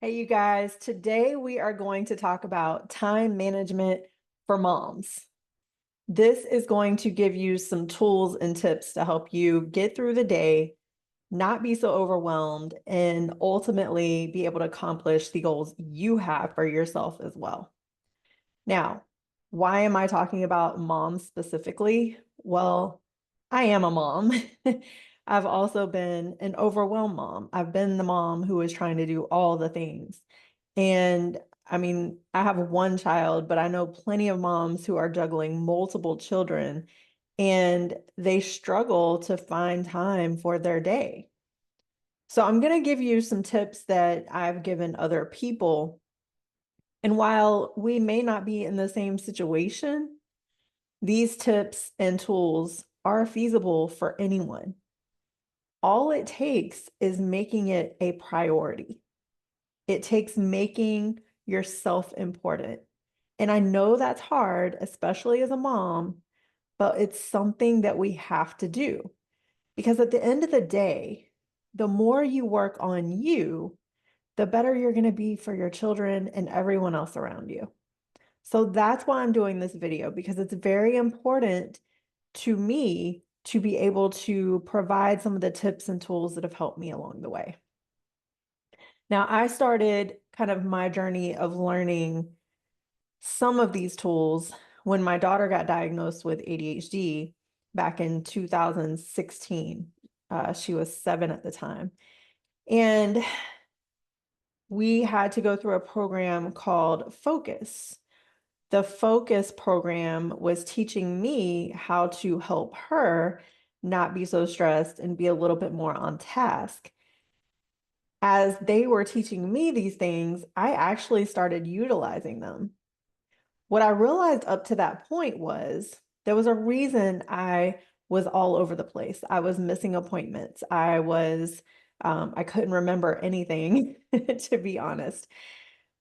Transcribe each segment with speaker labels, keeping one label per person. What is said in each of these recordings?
Speaker 1: Hey, you guys, today we are going to talk about time management for moms. This is going to give you some tools and tips to help you get through the day, not be so overwhelmed, and ultimately be able to accomplish the goals you have for yourself as well. Now, why am I talking about moms specifically? Well, I am a mom. I've also been an overwhelmed mom. I've been the mom who is trying to do all the things. And I mean, I have one child, but I know plenty of moms who are juggling multiple children and they struggle to find time for their day. So I'm going to give you some tips that I've given other people. And while we may not be in the same situation, these tips and tools are feasible for anyone. All it takes is making it a priority. It takes making yourself important. And I know that's hard, especially as a mom, but it's something that we have to do because at the end of the day, the more you work on you, the better you're going to be for your children and everyone else around you. So that's why I'm doing this video because it's very important to me to be able to provide some of the tips and tools that have helped me along the way. Now, I started kind of my journey of learning some of these tools when my daughter got diagnosed with ADHD back in 2016. She was 7 at the time. And we had to go through a program called Focus. The Focus program was teaching me how to help her not be so stressed and be a little bit more on task. As they were teaching me these things, I actually started utilizing them. What I realized up to that point was there was a reason I was all over the place. I was missing appointments. I couldn't remember anything, to be honest.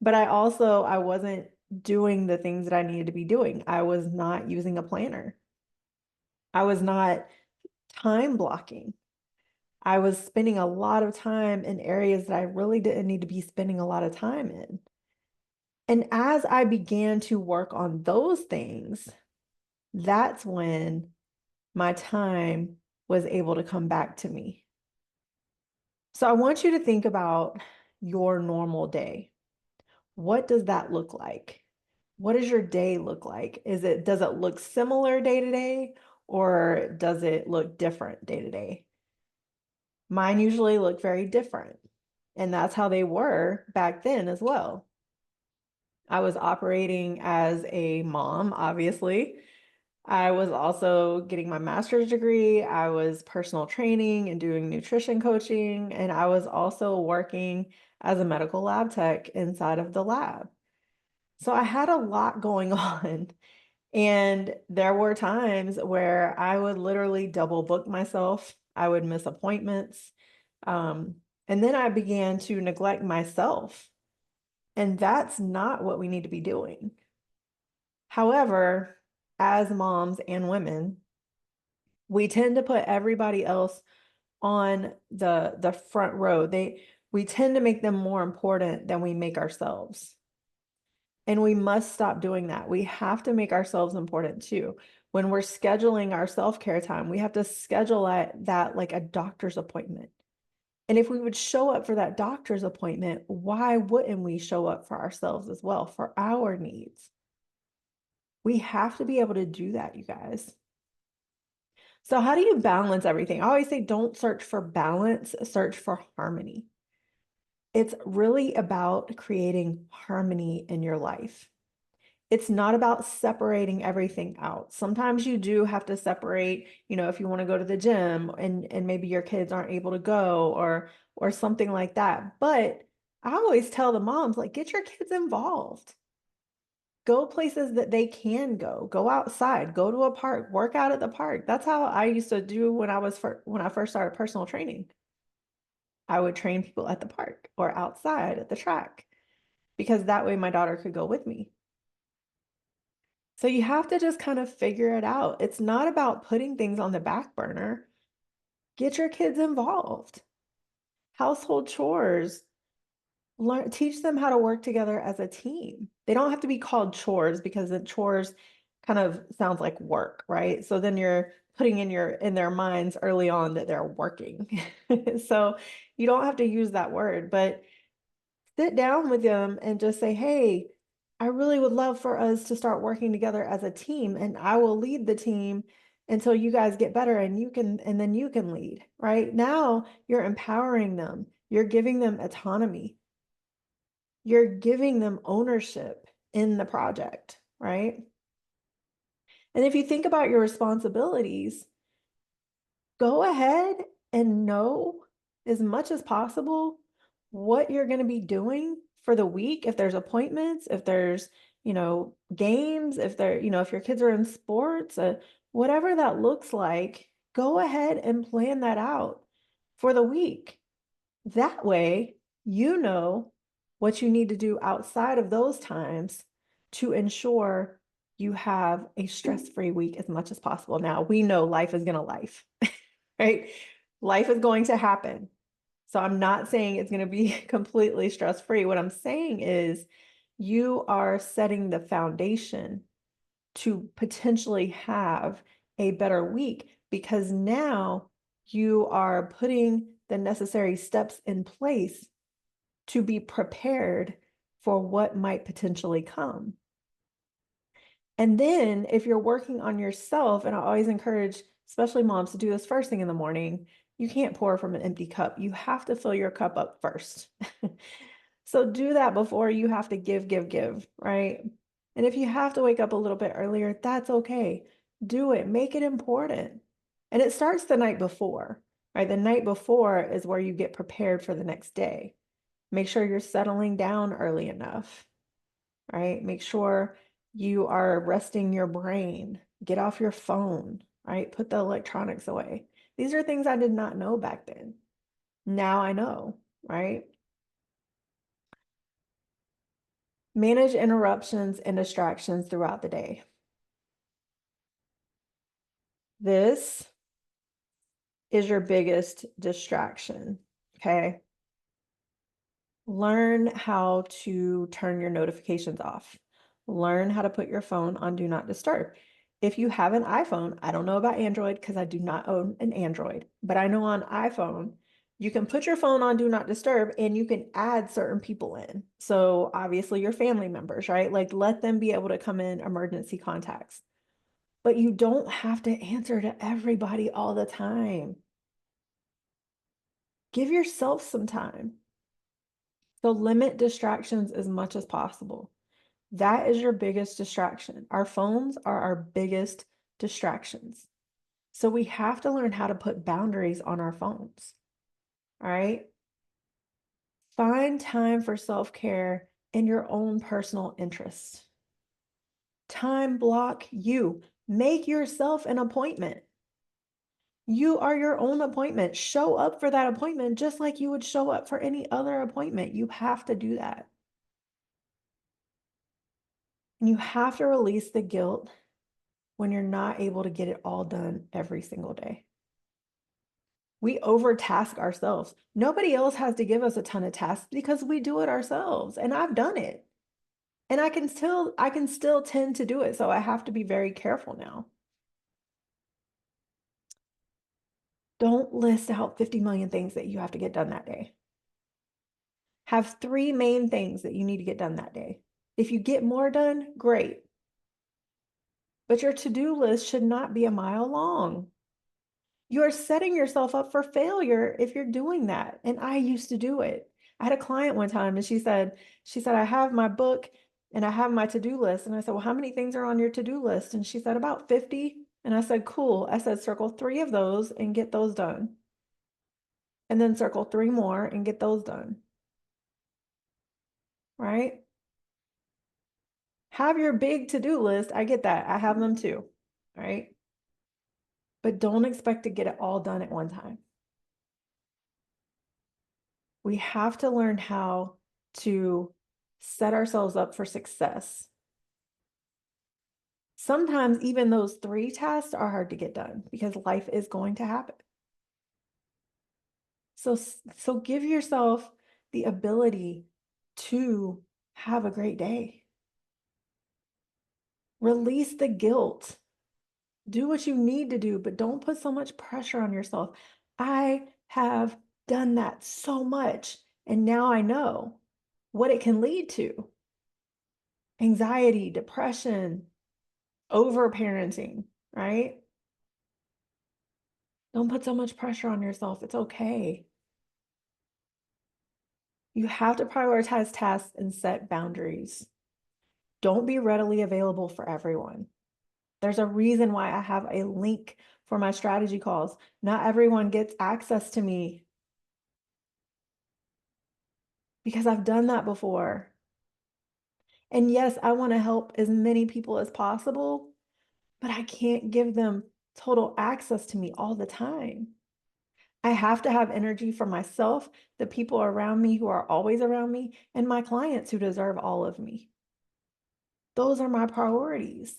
Speaker 1: But I wasn't doing the things that I needed to be doing. I was not using a planner. I was not time blocking. I was spending a lot of time in areas that I really didn't need to be spending a lot of time in. And as I began to work on those things, that's when my time was able to come back to me. So I want you to think about your normal day. What does that look like? What does your day look like? Does it look similar day to day or does it look different day to day? Mine usually look very different. And that's how they were back then as well. I was operating as a mom, obviously. I was also getting my master's degree. I was personal training and doing nutrition coaching. And I was also working as a medical lab tech inside of the lab. So I had a lot going on. And there were times where I would literally double book myself. I would miss appointments. Um, and then I began to neglect myself. And that's not what we need to be doing. However, as moms and women, we tend to put everybody else on the front row. We tend to make them more important than we make ourselves. And we must stop doing that. We have to make ourselves important too. When we're scheduling our self-care time, we have to schedule that like a doctor's appointment. And if we would show up for that doctor's appointment, why wouldn't we show up for ourselves as well, for our needs? We have to be able to do that, you guys. So, how do you balance everything? I always say don't search for balance, search for harmony. It's really about creating harmony in your life. It's not about separating everything out. Sometimes you do have to separate, if you want to go to the gym and maybe your kids aren't able to go or something like that. But I always tell the moms, like, get your kids involved. Go places that they can go. Go outside, go to a park, work out at the park. That's how I used to do when I first started personal training. I would train people at the park or outside at the track because that way my daughter could go with me. So you have to just kind of figure it out. It's not about putting things on the back burner. Get your kids involved. Household chores. teach them how to work together as a team. They don't have to be called chores because the chores kind of sounds like work, right? So then you're putting in their minds early on that they're working. So you don't have to use that word, but sit down with them and just say, "Hey, I really would love for us to start working together as a team, and I will lead the team until you guys get better and then you can lead." Right? Now you're empowering them. You're giving them autonomy. You're giving them ownership in the project, right? And if you think about your responsibilities, go ahead and know as much as possible what you're going to be doing for the week. If there's appointments, if there's, games, if your kids are in sports, whatever that looks like, go ahead and plan that out for the week. That way, you know what you need to do outside of those times to ensure you have a stress-free week as much as possible. Now, we know life is going to life, right? Life is going to happen. So I'm not saying it's going to be completely stress-free. What I'm saying is you are setting the foundation to potentially have a better week because now you are putting the necessary steps in place to be prepared for what might potentially come. And then if you're working on yourself, and I always encourage, especially moms, to do this first thing in the morning, you can't pour from an empty cup. You have to fill your cup up first. So do that before you have to give, right? And if you have to wake up a little bit earlier, that's okay. Do it, make it important. And it starts the night before, right? The night before is where you get prepared for the next day. Make sure you're settling down early enough, right? Make sure you are resting your brain. Get off your phone, right? Put the electronics away. These are things I did not know back then. Now I know, right? Manage interruptions and distractions throughout the day. This is your biggest distraction, okay? Learn how to turn your notifications off. Learn how to put your phone on Do Not Disturb. If you have an iPhone, I don't know about Android because I do not own an Android, but I know on iPhone, you can put your phone on Do Not Disturb and you can add certain people in. So obviously your family members, right? Like let them be able to come in emergency contacts. But you don't have to answer to everybody all the time. Give yourself some time. So limit distractions as much as possible. That is your biggest distraction. Our phones are our biggest distractions. So we have to learn how to put boundaries on our phones. All right. Find time for self-care in your own personal interests. Time block you. Make yourself an appointment. You are your own appointment. Show up for that appointment just like you would show up for any other appointment. You have to do that. And you have to release the guilt when you're not able to get it all done every single day. We overtask ourselves. Nobody else has to give us a ton of tasks because we do it ourselves. And I've done it. And I can still tend to do it. So I have to be very careful now. Don't list out 50 million things that you have to get done that day. Have 3 main things that you need to get done that day. If you get more done, great. But your to-do list should not be a mile long. You're setting yourself up for failure if you're doing that. And I used to do it. I had a client one time and she said, I have my book and I have my to-do list. And I said, well, how many things are on your to-do list? And she said, about 50. And I said, cool. I said, circle 3 of those and get those done. And then circle 3 more and get those done. Right? Have your big to-do list. I get that. I have them too. Right? But don't expect to get it all done at one time. We have to learn how to set ourselves up for success. Sometimes even those 3 tasks are hard to get done because life is going to happen. So give yourself the ability to have a great day. Release the guilt. Do what you need to do, but don't put so much pressure on yourself. I have done that so much, and now I know what it can lead to: anxiety, depression, overparenting, right? Don't put so much pressure on yourself. It's okay. You have to prioritize tasks and set boundaries. Don't be readily available for everyone. There's a reason why I have a link for my strategy calls. Not everyone gets access to me because I've done that before. And yes, I want to help as many people as possible, but I can't give them total access to me all the time. I have to have energy for myself, the people around me who are always around me, and my clients who deserve all of me. Those are my priorities.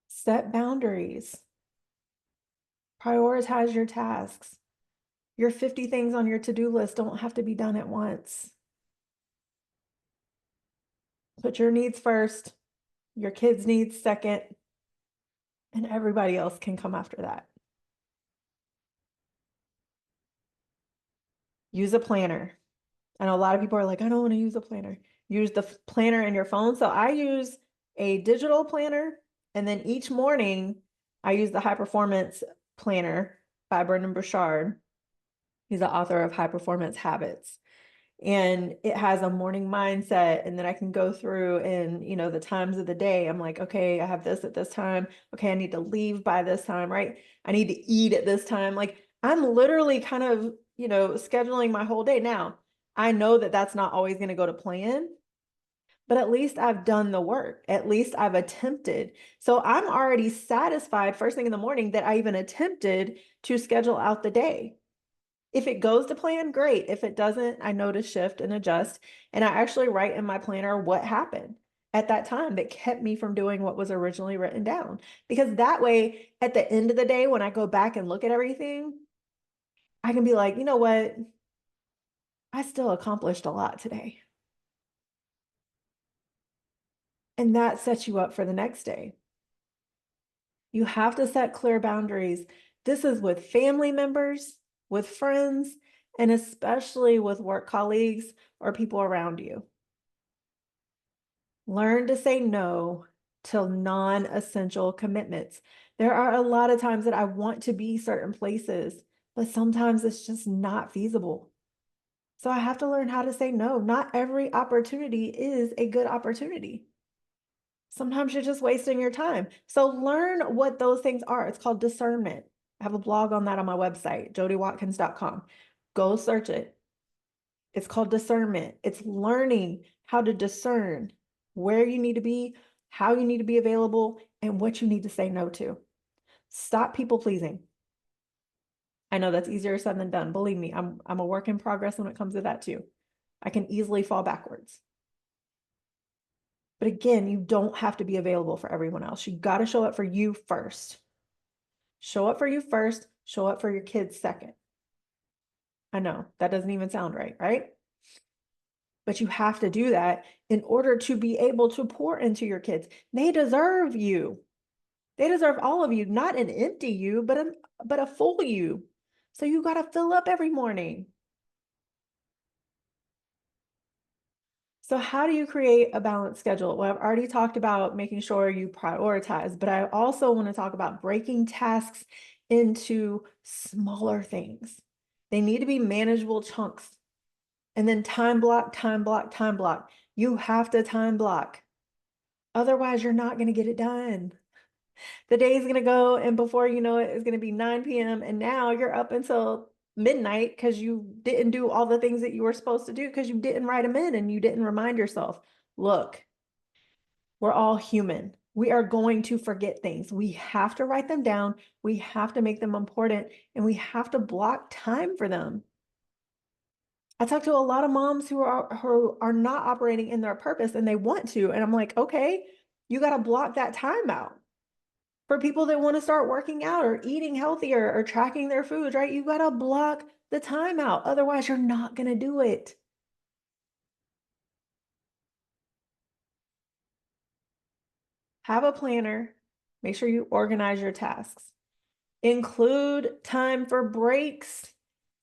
Speaker 1: Set boundaries. Prioritize your tasks. Your 50 things on your to-do list don't have to be done at once. Put your needs first, your kids' needs second, and everybody else can come after that. Use a planner. I know a lot of people are like, I don't want to use a planner. Use the planner in your phone. So I use a digital planner, and then each morning I use the High Performance Planner by Brendan Burchard. He's the author of High Performance Habits. And it has a morning mindset, and then I can go through and, the times of the day. I'm like, okay, I have this at this time. Okay, I need to leave by this time, right? I need to eat at this time. Like, I'm literally kind of, scheduling my whole day. Now, I know that that's not always going to go to plan, but at least I've done the work. At least I've attempted. So I'm already satisfied first thing in the morning that I even attempted to schedule out the day. If it goes to plan, great. If it doesn't, I know to shift and adjust. And I actually write in my planner what happened at that time that kept me from doing what was originally written down. Because that way, at the end of the day, when I go back and look at everything, I can be like, you know what? I still accomplished a lot today. And that sets you up for the next day. You have to set clear boundaries. This is with family members, with friends, and especially with work colleagues or people around you. Learn to say no to non-essential commitments. There are a lot of times that I want to be certain places, but sometimes it's just not feasible. So I have to learn how to say no. Not every opportunity is a good opportunity. Sometimes you're just wasting your time. So learn what those things are. It's called discernment. I have a blog on that on my website, jodiwatkins.com. Go search it. It's called discernment. It's learning how to discern where you need to be, how you need to be available, and what you need to say no to. Stop people pleasing. I know that's easier said than done. Believe me, I'm a work in progress when it comes to that too. I can easily fall backwards. But again, you don't have to be available for everyone else. You got to show up for you first. Show up for you first, show up for your kids second. I know that doesn't even sound right, right? But you have to do that in order to be able to pour into your kids. They deserve you. They deserve all of you, not an empty you, but a full you. So you got to fill up every morning. So how do you create a balanced schedule? Well, I've already talked about making sure you prioritize, but I also want to talk about breaking tasks into smaller things. They need to be manageable chunks. And then time block, time block, time block. You have to time block. Otherwise, you're not going to get it done. The day is going to go, and before you know it, it's going to be 9 p.m. And now you're up until midnight because you didn't do all the things that you were supposed to do because you didn't write them in and you didn't remind yourself. Look, we're all human. We are going to forget things. We have to write them down. We have to make them important, and we have to block time for them. I talk to a lot of moms who are not operating in their purpose and they want to. And I'm like, okay, you got to block that time out For people that want to start working out or eating healthier or tracking their foods, right? You got to block the time out. Otherwise, you're not going to do it. Have a planner. Make sure you organize your tasks. Include time for breaks,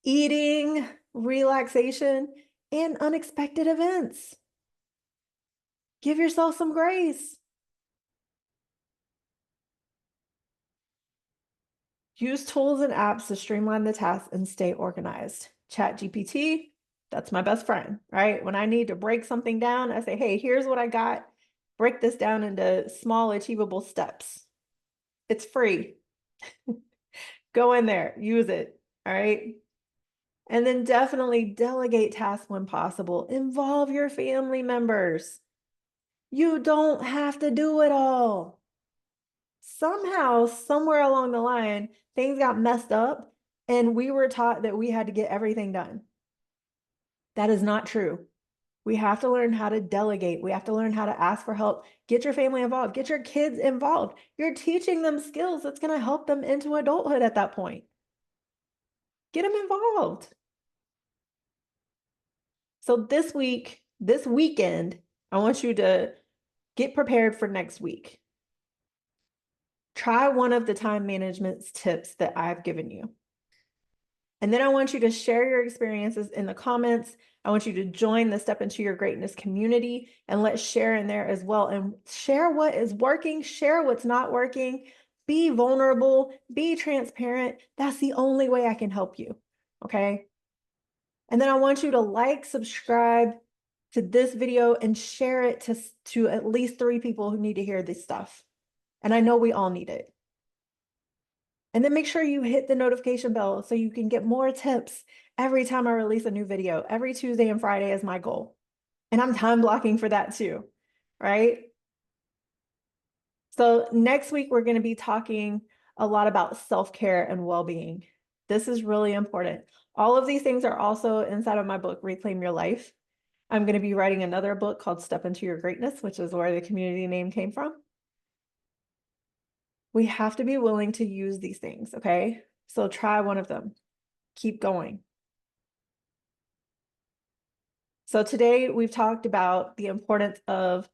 Speaker 1: eating, relaxation, and unexpected events. Give yourself some grace. Use tools and apps to streamline the tasks and stay organized. ChatGPT, that's my best friend, right? When I need to break something down, I say, hey, here's what I got. Break this down into small, achievable steps. It's free. Go in there, use it, all right? And then definitely delegate tasks when possible. Involve your family members. You don't have to do it all. Somehow, somewhere along the line, things got messed up and we were taught that we had to get everything done. That is not true. We have to learn how to delegate. We have to learn how to ask for help. Get your family involved. Get your kids involved. You're teaching them skills that's going to help them into adulthood at that point. Get them involved. So this weekend, I want you to get prepared for next week. Try one of the time management tips that I've given you. And then I want you to share your experiences in the comments. I want you to join the Step Into Your Greatness community, and let's share in there as well. And share what is working, share what's not working. Be vulnerable, be transparent. That's the only way I can help you. Okay. And then I want you to like, subscribe to this video and share it to at least 3 people who need to hear this stuff. And I know we all need it. And then make sure you hit the notification bell so you can get more tips every time I release a new video. Every Tuesday and Friday is my goal. And I'm time blocking for that too, right? So next week, we're going to be talking a lot about self-care and well-being. This is really important. All of these things are also inside of my book, Reclaim Your Life. I'm going to be writing another book called Step Into Your Greatness, which is where the community name came from. We have to be willing to use these things, okay? So try one of them. Keep going. So today we've talked about the importance of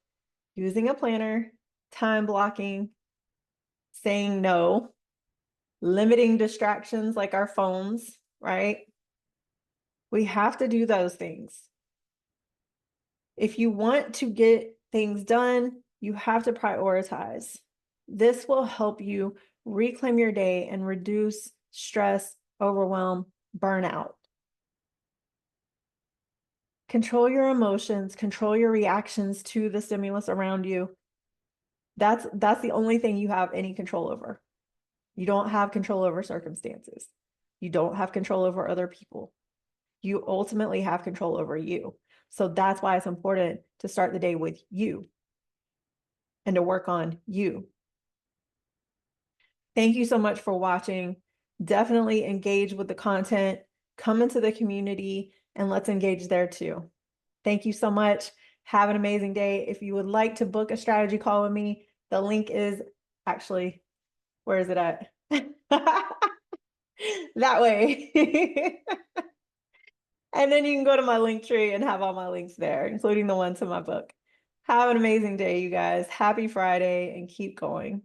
Speaker 1: using a planner, time blocking, saying no, limiting distractions like our phones, right? We have to do those things. If you want to get things done, you have to prioritize. This will help you reclaim your day and reduce stress, overwhelm, burnout. Control your emotions, control your reactions to the stimulus around you. That's the only thing you have any control over. You don't have control over circumstances. You don't have control over other people. You ultimately have control over you. So that's why it's important to start the day with you and to work on you. Thank you so much for watching. Definitely engage with the content, come into the community, and let's engage there too. Thank you so much. Have an amazing day. If you would like to book a strategy call with me, the link is actually, where is it at? That way. And then you can go to my link tree and have all my links there, including the one to my book. Have an amazing day, you guys. Happy Friday and keep going.